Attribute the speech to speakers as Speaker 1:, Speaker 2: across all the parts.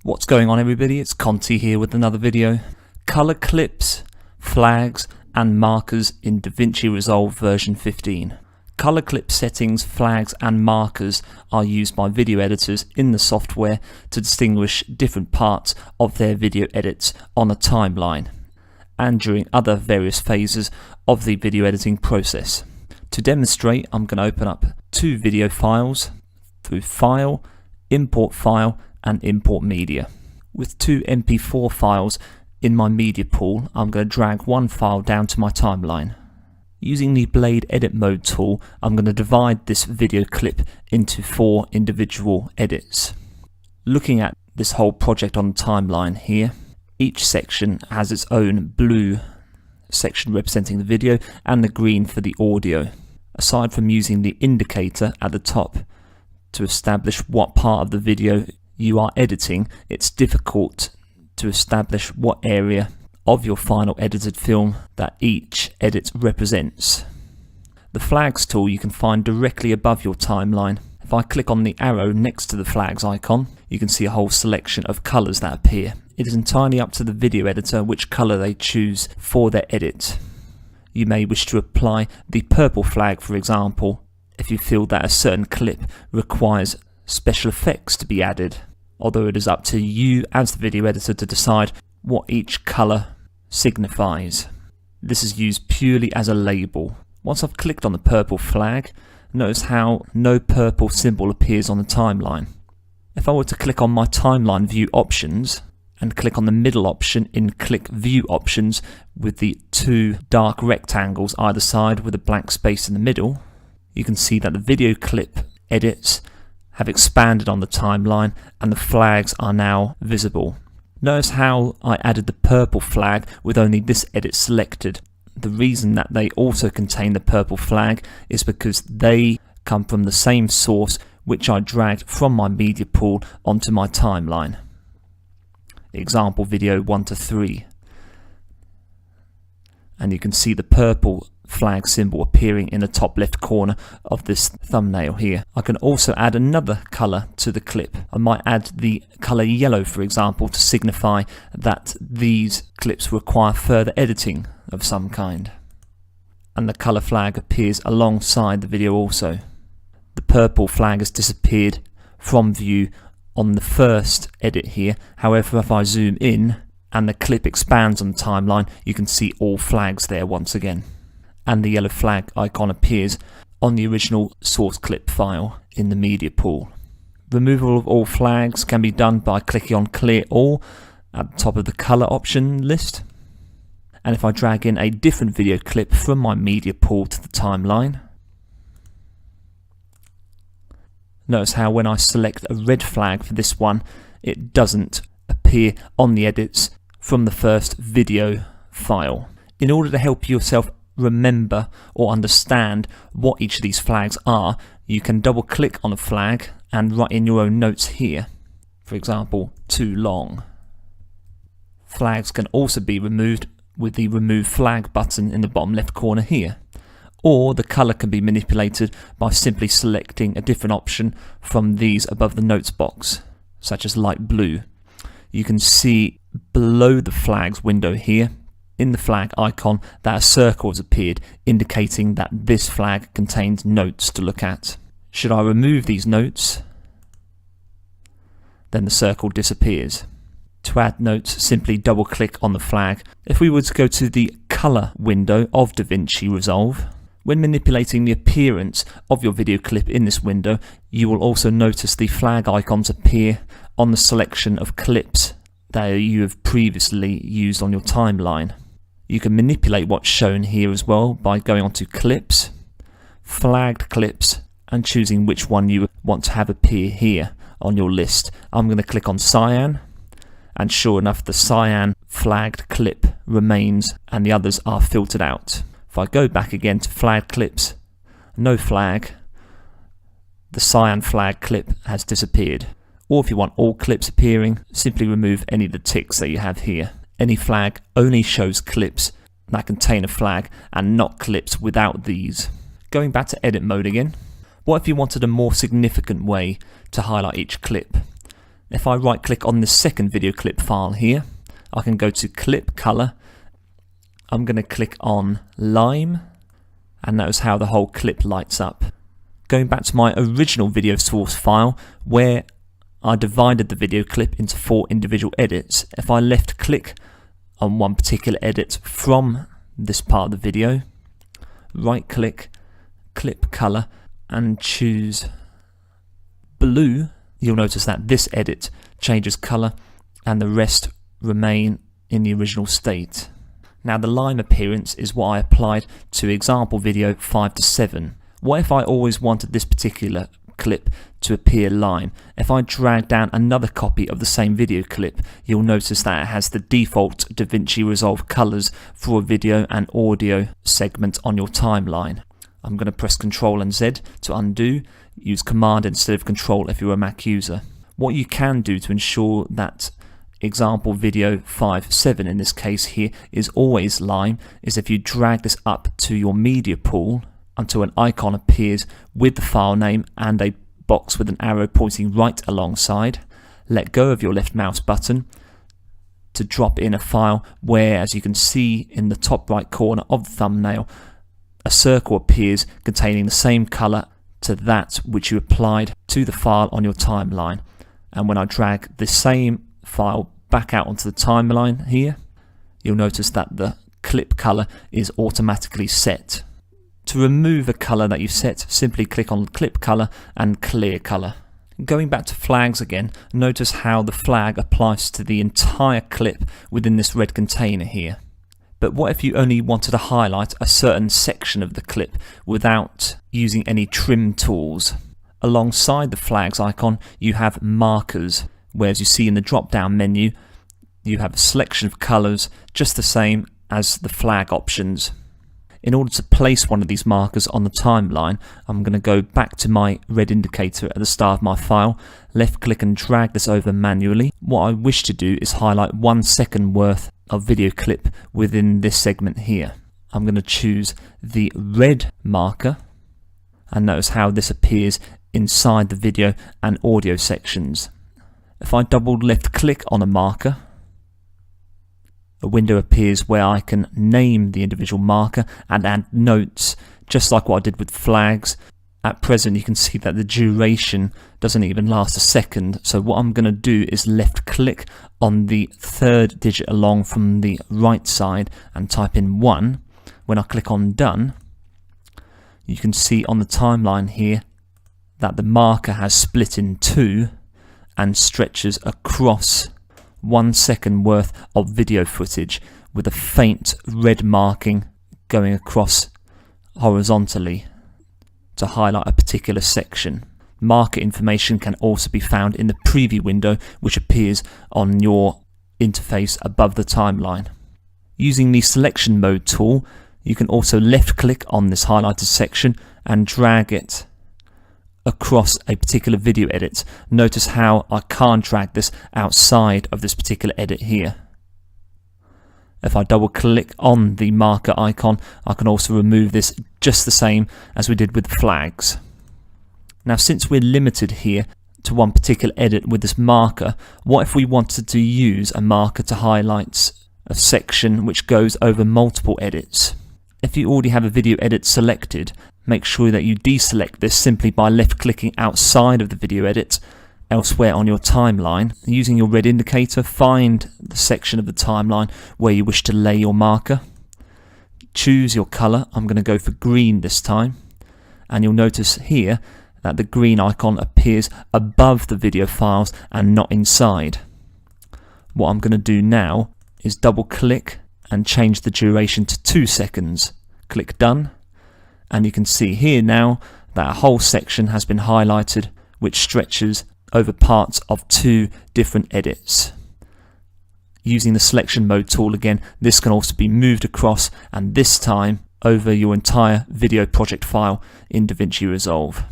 Speaker 1: What's going on, everybody? It's Conti here with another video. Color clips, flags and markers in DaVinci Resolve version 15. Color clip settings, flags and markers are used by video editors in the software to distinguish different parts of their video edits on a timeline and during other various phases of the video editing process. To demonstrate, I'm going to open up two video files through File, Import File and Import Media. With two MP4 files in my media pool, I'm going to drag one file down to my timeline. Using the Blade Edit Mode tool, I'm going to divide this video clip into 4 individual edits. Looking at this whole project on the timeline here, each section has its own blue section representing the video and the green for the audio. Aside from using the indicator at the top to establish what part of the video you are editing, it's difficult to establish what area of your final edited film that each edit represents. The flags tool you can find directly above your timeline. If I click on the arrow next to the flags icon, you can see a whole selection of colours that appear. It is entirely up to the video editor which colour they choose for their edit. You may wish to apply the purple flag, for example, if you feel that a certain clip requires special effects to be added, although it is up to you as the video editor to decide what each colour signifies. This is used purely as a label. Once I've clicked on the purple flag, notice how no purple symbol appears on the timeline. If I were to click on my timeline view options and click on the middle option in click view options with the two dark rectangles either side with a blank space in the middle, you can see that the video clip edits have expanded on the timeline and the flags are now visible. Notice how I added the purple flag with only this edit selected. The reason that they also contain the purple flag is because they come from the same source which I dragged from my media pool onto my timeline. Example video 1 to 3. And you can see the purple flag symbol appearing in the top left corner of this thumbnail here. I can also add another colour to the clip. I might add the colour yellow, for example, to signify that these clips require further editing of some kind. And the colour flag appears alongside the video also. The purple flag has disappeared from view on the first edit here. However, if I zoom in and the clip expands on the timeline, you can see all flags there once again. And the yellow flag icon appears on the original source clip file in the media pool. Removal of all flags can be done by clicking on Clear All at the top of the colour option list. And if I drag in a different video clip from my media pool to the timeline, notice how when I select a red flag for this one, it doesn't appear on the edits from the first video file. In order to help yourself remember or understand what each of these flags are, you can double click on a flag and write in your own notes here. For example, too long. Flags can also be removed with the remove flag button in the bottom left corner here, or the colour can be manipulated by simply selecting a different option from these above the notes box, such as light blue. You can see below the flags window here in the flag icon that a circle has appeared, indicating that this flag contains notes to look at. Should I remove these notes, then the circle disappears. To add notes, simply double click on the flag. If we were to go to the colour window of DaVinci Resolve, when manipulating the appearance of your video clip in this window, you will also notice the flag icons appear on the selection of clips that you have previously used on your timeline. You can manipulate what's shown here as well by going onto Clips, Flagged Clips, and choosing which one you want to have appear here on your list. I'm going to click on Cyan, and sure enough, the cyan flagged clip remains and the others are filtered out. If I go back again to Flagged Clips, no flag, the cyan flag clip has disappeared. Or if you want all clips appearing, simply remove any of the ticks that you have here. Any flag only shows clips that contain a flag and not clips without these. Going back to edit mode again, what if you wanted a more significant way to highlight each clip? If I right click on this second video clip file here, I can go to clip color. I'm going to click on lime, and notice how the whole clip lights up. Going back to my original video source file where I divided the video clip into 4 individual edits, if I left click on one particular edit from this part of the video, right click, clip color, and choose blue, you'll notice that this edit changes color and the rest remain in the original state. Now the lime appearance is what I applied to example video 5 to 7. What if I always wanted this particular clip to appear lime? If I drag down another copy of the same video clip, you'll notice that it has the default DaVinci Resolve colors for a video and audio segment on your timeline. I'm going to press Ctrl and Z to undo. Use Command instead of Control if you're a Mac user. What you can do to ensure that example video 5.7 in this case here is always lime is if you drag this up to your media pool until an icon appears with the file name and a box with an arrow pointing right alongside. Let go of your left mouse button to drop in a file where, as you can see in the top right corner of the thumbnail, a circle appears containing the same color to that which you applied to the file on your timeline. And when I drag the same file back out onto the timeline here, you'll notice that the clip color is automatically set. To remove a color that you've set, simply click on clip color and clear color. Going back to flags again, notice how the flag applies to the entire clip within this red container here. But what if you only wanted to highlight a certain section of the clip without using any trim tools? Alongside the flags icon, you have markers, where as you see in the drop down menu, you have a selection of colors just the same as the flag options. In order to place one of these markers on the timeline, I'm going to go back to my red indicator at the start of my file, left click and drag this over manually. What I wish to do is highlight 1 second worth of video clip within this segment here. I'm going to choose the red marker, and notice how this appears inside the video and audio sections. If I double left click on a marker, a window appears where I can name the individual marker and add notes, just like what I did with flags. At present you can see that the duration doesn't even last a second, so what I'm going to do is left click on the 3rd digit along from the right side and type in 1. When I click on done, you can see on the timeline here that the marker has split in 2 and stretches across 1 second worth of video footage with a faint red marking going across horizontally to highlight a particular section. Marker information can also be found in the preview window, which appears on your interface above the timeline. Using the selection mode tool, you can also left click on this highlighted section and drag it across a particular video edit. Notice how I can't drag this outside of this particular edit here. If I double click on the marker icon, I can also remove this just the same as we did with flags. Now, since we're limited here to one particular edit with this marker, what if we wanted to use a marker to highlight a section which goes over multiple edits? If you already have a video edit selected, make sure that you deselect this simply by left clicking outside of the video edit elsewhere on your timeline. Using your red indicator, find the section of the timeline where you wish to lay your marker. Choose your color. I'm going to go for green this time, and you'll notice here that the green icon appears above the video files and not inside. What I'm going to do now is double click and change the duration to 2 seconds. Click done, and you can see here now that a whole section has been highlighted which stretches over parts of 2 different edits. Using the selection mode tool again, this can also be moved across, and this time over your entire video project file in DaVinci Resolve.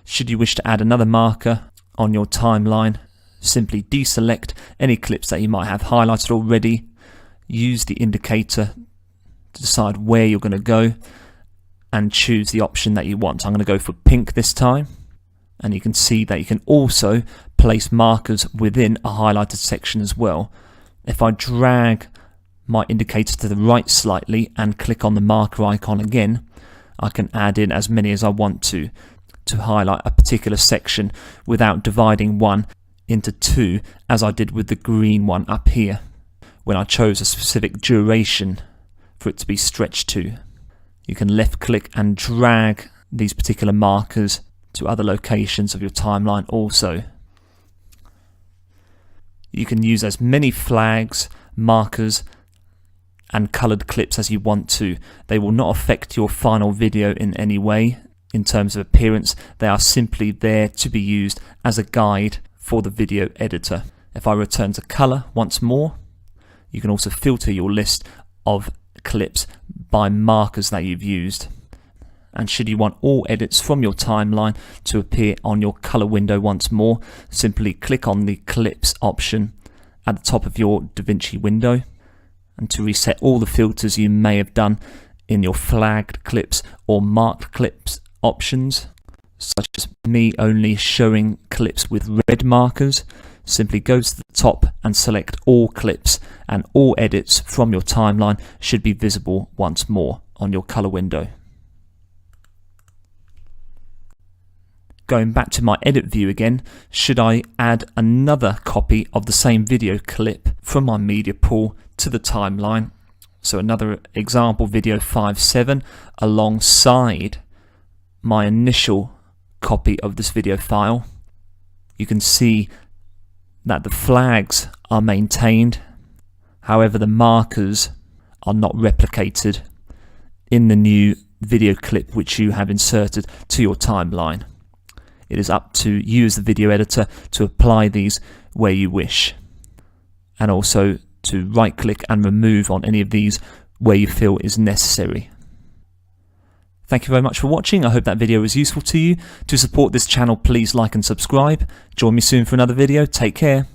Speaker 1: Should you wish to add another marker on your timeline, simply deselect any clips that you might have highlighted already. Use the indicator to decide where you're going to go and choose the option that you want. I'm going to go for pink this time, and you can see that you can also place markers within a highlighted section as well. If I drag my indicator to the right slightly and click on the marker icon again, I can add in as many as I want to highlight a particular section without dividing one into two, as I did with the green one up here when I chose a specific duration for it to be stretched to. You can left click and drag these particular markers to other locations of your timeline also. You can use as many flags, markers and coloured clips as you want to. They will not affect your final video in any way in terms of appearance. They are simply there to be used as a guide for the video editor. If I return to colour once more, you can also filter your list of clips by markers that you've used. And should you want all edits from your timeline to appear on your colour window once more, simply click on the clips option at the top of your DaVinci window. And to reset all the filters you may have done in your flagged clips or marked clips options, such as me only showing clips with red markers, simply go to the top and select all clips, and all edits from your timeline should be visible once more on your colour window. Going back to my edit view again, should I add another copy of the same video clip from my media pool to the timeline, so another example video 5.7 alongside my initial copy of this video file, you can see that the flags are maintained, however the markers are not replicated in the new video clip which you have inserted to your timeline. It is up to you as the video editor to apply these where you wish, and also to right click and remove on any of these where you feel is necessary. Thank you very much for watching. I hope that video was useful to you. To support this channel, please like and subscribe. Join me soon for another video. Take care.